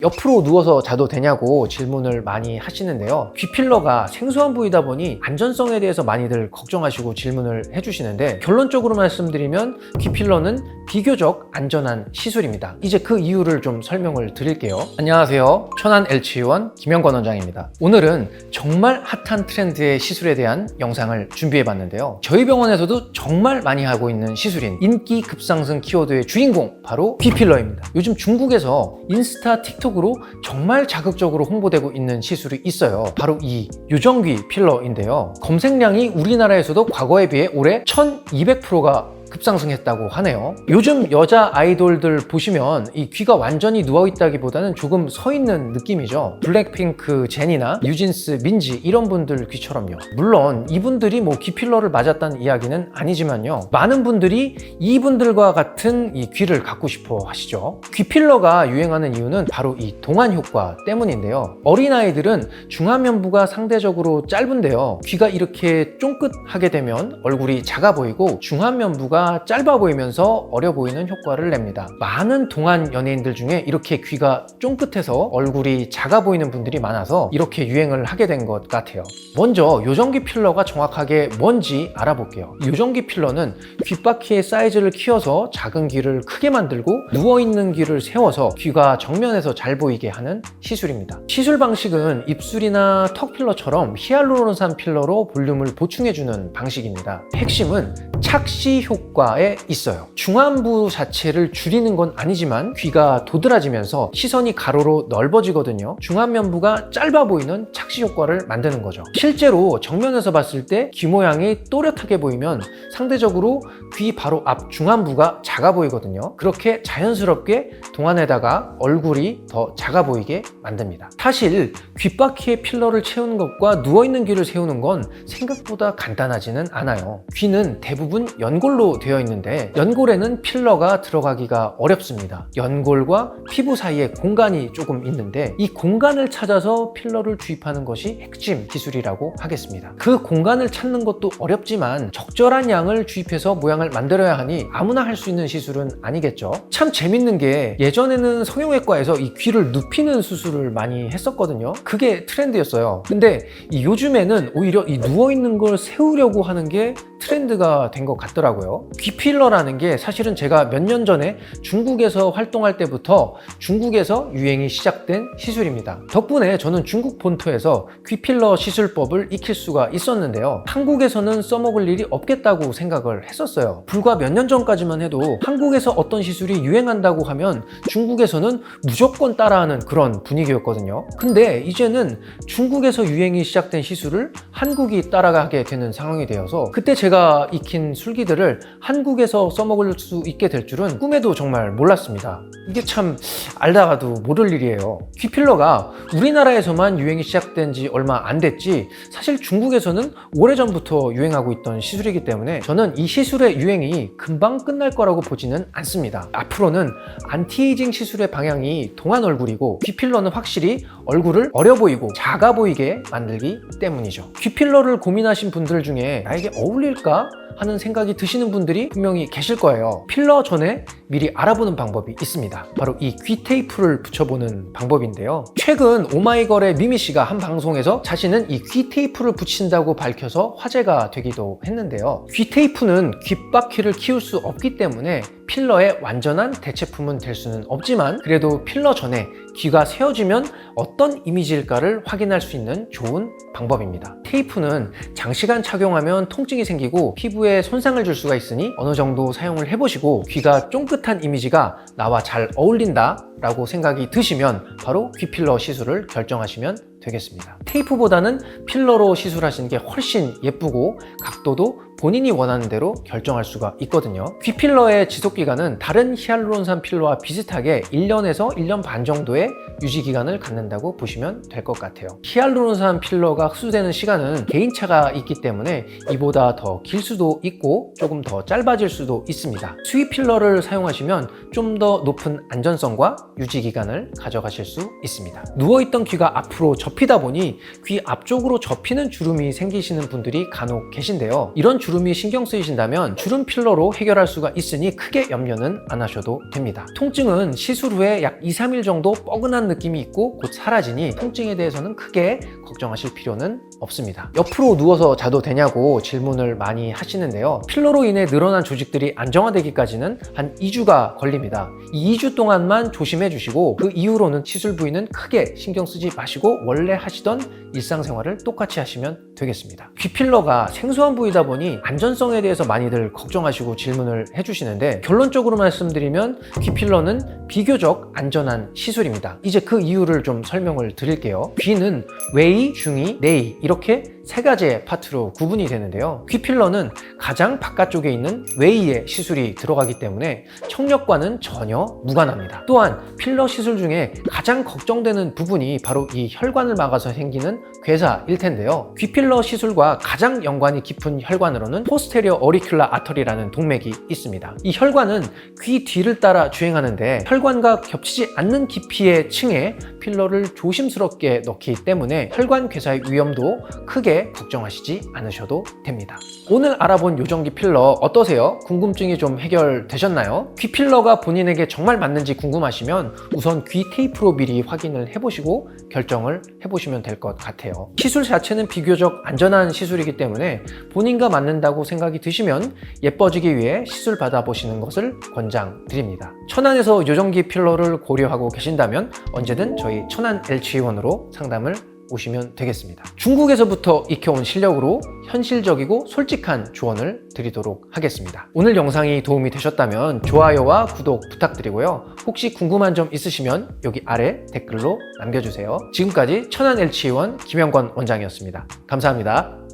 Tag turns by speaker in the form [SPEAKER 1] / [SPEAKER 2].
[SPEAKER 1] 옆으로 누워서 자도 되냐고 질문을 많이 하시는데요. 귀필러가 생소한 부위다 보니 안전성에 대해서 많이들 걱정하시고 질문을 해주시는데, 결론적으로 말씀드리면 귀필러는 비교적 안전한 시술입니다. 이제 그 이유를 좀 설명을 드릴게요. 안녕하세요. 천안 LH의원 김영권 원장입니다. 오늘은 정말 핫한 트렌드의 시술에 대한 영상을 준비해봤는데요. 저희 병원에서도 정말 많이 하고 있는 시술인 인기 급상승 키워드의 주인공, 바로 귀필러입니다. 요즘 중국에서 인스타, 틱톡으로 정말 자극적으로 홍보되고 있는 시술이 있어요. 바로 이 요정귀 필러인데요. 검색량이 우리나라에서도 과거에 비해 올해 1200%가 급상승했다고 하네요. 요즘 여자 아이돌들 보시면 이 귀가 완전히 누워있다기보다는 조금 서있는 느낌이죠. 블랙핑크 제니나 뉴진스 민지 이런 분들 귀처럼요. 물론 이분들이 귀필러를 맞았다는 이야기는 아니지만요, 많은 분들이 이분들과 같은 이 귀를 갖고 싶어 하시죠. 귀필러가 유행하는 이유는 바로 이 동안 효과 때문인데요. 어린아이들은 중안면부가 상대적으로 짧은데요, 귀가 이렇게 쫑긋하게 되면 얼굴이 작아 보이고 중안면부가 짧아 보이면서 어려 보이는 효과를 냅니다. 많은 동안 연예인들 중에 이렇게 귀가 쫑긋해서 얼굴이 작아 보이는 분들이 많아서 이렇게 유행을 하게 된 것 같아요. 먼저 요정귀 필러가 정확하게 뭔지 알아볼게요. 요정귀 필러는 귓바퀴의 사이즈를 키워서 작은 귀를 크게 만들고 누워있는 귀를 세워서 귀가 정면에서 잘 보이게 하는 시술입니다. 시술 방식은 입술이나 턱 필러처럼 히알루론산 필러로 볼륨을 보충해주는 방식입니다. 핵심은 착시 효과에 있어요. 중안부 자체를 줄이는 건 아니지만 귀가 도드라지면서 시선이 가로로 넓어지거든요. 중안면부가 짧아 보이는 착시 효과를 만드는 거죠. 실제로 정면에서 봤을 때 귀 모양이 또렷하게 보이면 상대적으로 귀 바로 앞 중안부가 작아 보이거든요. 그렇게 자연스럽게 동안에다가 얼굴이 더 작아 보이게 만듭니다. 사실 귓바퀴에 필러를 채우는 것과 누워있는 귀를 세우는 건 생각보다 간단하지는 않아요. 귀는 대부분 연골로 되어 있는데 연골에는 필러가 들어가기가 어렵습니다. 연골과 피부 사이에 공간이 조금 있는데 이 공간을 찾아서 필러를 주입하는 것이 핵심 기술이라고 하겠습니다. 그 공간을 찾는 것도 어렵지만 적절한 양을 주입해서 모양을 만들어야 하니 아무나 할 수 있는 시술은 아니겠죠. 참 재밌는 게, 예전에는 성형외과에서 이 귀를 눕히는 수술을 많이 했었거든요. 그게 트렌드였어요. 근데 요즘에는 오히려 이 누워있는 걸 세우려고 하는 게 트렌드가 된 것 같더라고요. 귀필러라는 게 사실은 제가 몇 년 전에 중국에서 활동할 때부터 중국에서 유행이 시작된 시술입니다. 덕분에 저는 중국 본토에서 귀필러 시술법을 익힐 수가 있었는데요. 한국에서는 써먹을 일이 없겠다고 생각을 했었어요. 불과 몇 년 전까지만 해도 한국에서 어떤 시술이 유행한다고 하면 중국에서는 무조건 따라하는 그런 분위기였거든요. 근데 이제는 중국에서 유행이 시작된 시술을 한국이 따라가게 되는 상황이 되어서, 그때 제가 익힌 술기들을 한국에서 써먹을 수 있게 될 줄은 꿈에도 정말 몰랐습니다. 이게 참 알다가도 모를 일이에요. 귀필러가 우리나라에서만 유행이 시작된 지 얼마 안 됐지, 사실 중국에서는 오래전부터 유행하고 있던 시술이기 때문에 저는 이 시술의 유행이 금방 끝날 거라고 보지는 않습니다. 앞으로는 안티에이징 시술의 방향이 동안 얼굴이고, 귀필러는 확실히 얼굴을 어려 보이고 작아 보이게 만들기 때문이죠. 귀필러를 고민하신 분들 중에 나에게 어울릴까 하는 생각이 드시는 분들이 분명히 계실 거예요. 필러 전에 미리 알아보는 방법이 있습니다. 바로 이 귀 테이프를 붙여보는 방법인데요. 최근 오마이걸의 미미 씨가 한 방송에서 자신은 이 귀 테이프를 붙인다고 밝혀서 화제가 되기도 했는데요. 귀 테이프는 귓바퀴를 키울 수 없기 때문에 필러의 완전한 대체품은 될 수는 없지만, 그래도 필러 전에 귀가 세워지면 어떤 이미지일까를 확인할 수 있는 좋은 방법입니다. 테이프는 장시간 착용하면 통증이 생기고 피부에 손상을 줄 수가 있으니 어느 정도 사용을 해보시고 귀가 쫑긋한 이미지가 나와 잘 어울린다 라고 생각이 드시면 바로 귀필러 시술을 결정하시면 되겠습니다. 테이프보다는 필러로 시술하시는 게 훨씬 예쁘고 각도도 본인이 원하는 대로 결정할 수가 있거든요. 귀필러의 지속기간은 다른 히알루론산 필러와 비슷하게 1년에서 1년 반 정도의 유지기간을 갖는다고 보시면 될 것 같아요. 히알루론산 필러가 흡수되는 시간은 개인차가 있기 때문에 이보다 더 길 수도 있고 조금 더 짧아질 수도 있습니다. 수입 필러를 사용하시면 좀 더 높은 안전성과 유지기간을 가져가실 수 있습니다. 누워있던 귀가 앞으로 접히다 보니 귀 앞쪽으로 접히는 주름이 생기시는 분들이 간혹 계신데요. 이런 주름이 신경 쓰이신다면 주름 필러로 해결할 수가 있으니 크게 염려는 안 하셔도 됩니다. 통증은 시술 후에 약 2, 3일 정도 뻐근한 느낌이 있고 곧 사라지니 통증에 대해서는 크게 걱정하실 필요는 없습니다. 옆으로 누워서 자도 되냐고 질문을 많이 하시는데요. 필러로 인해 늘어난 조직들이 안정화되기까지는 한 2주가 걸립니다. 이 2주 동안만 조심해 주시고 그 이후로는 시술 부위는 크게 신경 쓰지 마시고 원래 하시던 일상생활을 똑같이 하시면 되겠습니다. 귀필러가 생소한 부위다 보니 안전성에 대해서 많이들 걱정하시고 질문을 해주시는데 결론적으로 말씀드리면 귀필러는 비교적 안전한 시술입니다. 이제 그 이유를 좀 설명을 드릴게요. 귀는 외이, 중이, 내이 이렇게 세 가지의 파트로 구분이 되는데요. 귀필러는 가장 바깥쪽에 있는 외이에 시술이 들어가기 때문에 청력과는 전혀 무관합니다. 또한 필러 시술 중에 가장 걱정되는 부분이 바로 이 혈관을 막아서 생기는 괴사일 텐데요. 귀필러 시술과 가장 연관이 깊은 혈관으로는 포스테리어 어리큘라 아터리라는 동맥이 있습니다. 이 혈관은 귀 뒤를 따라 주행하는데 혈관과 겹치지 않는 깊이의 층에 필러를 조심스럽게 넣기 때문에 혈관 괴사의 위험도 크게 걱정하시지 않으셔도 됩니다. 오늘 알아본 요정기 필러 어떠세요? 궁금증이 좀 해결되셨나요? 귀 필러가 본인에게 정말 맞는지 궁금하시면 우선 귀 테이프로 미리 확인을 해보시고 결정을 해보시면 될 것 같아요. 시술 자체는 비교적 안전한 시술이기 때문에 본인과 맞는다고 생각이 드시면 예뻐지기 위해 시술 받아보시는 것을 권장드립니다. 천안에서 요정기 필러를 고려하고 계신다면 언제든 저희 천안 LG원으로 상담을 오시면 되겠습니다. 중국에서부터 익혀온 실력으로 현실적이고 솔직한 조언을 드리도록 하겠습니다. 오늘 영상이 도움이 되셨다면 좋아요와 구독 부탁드리고요. 혹시 궁금한 점 있으시면 여기 아래 댓글로 남겨주세요. 지금까지 천안 LG원 김영권 원장이었습니다. 감사합니다.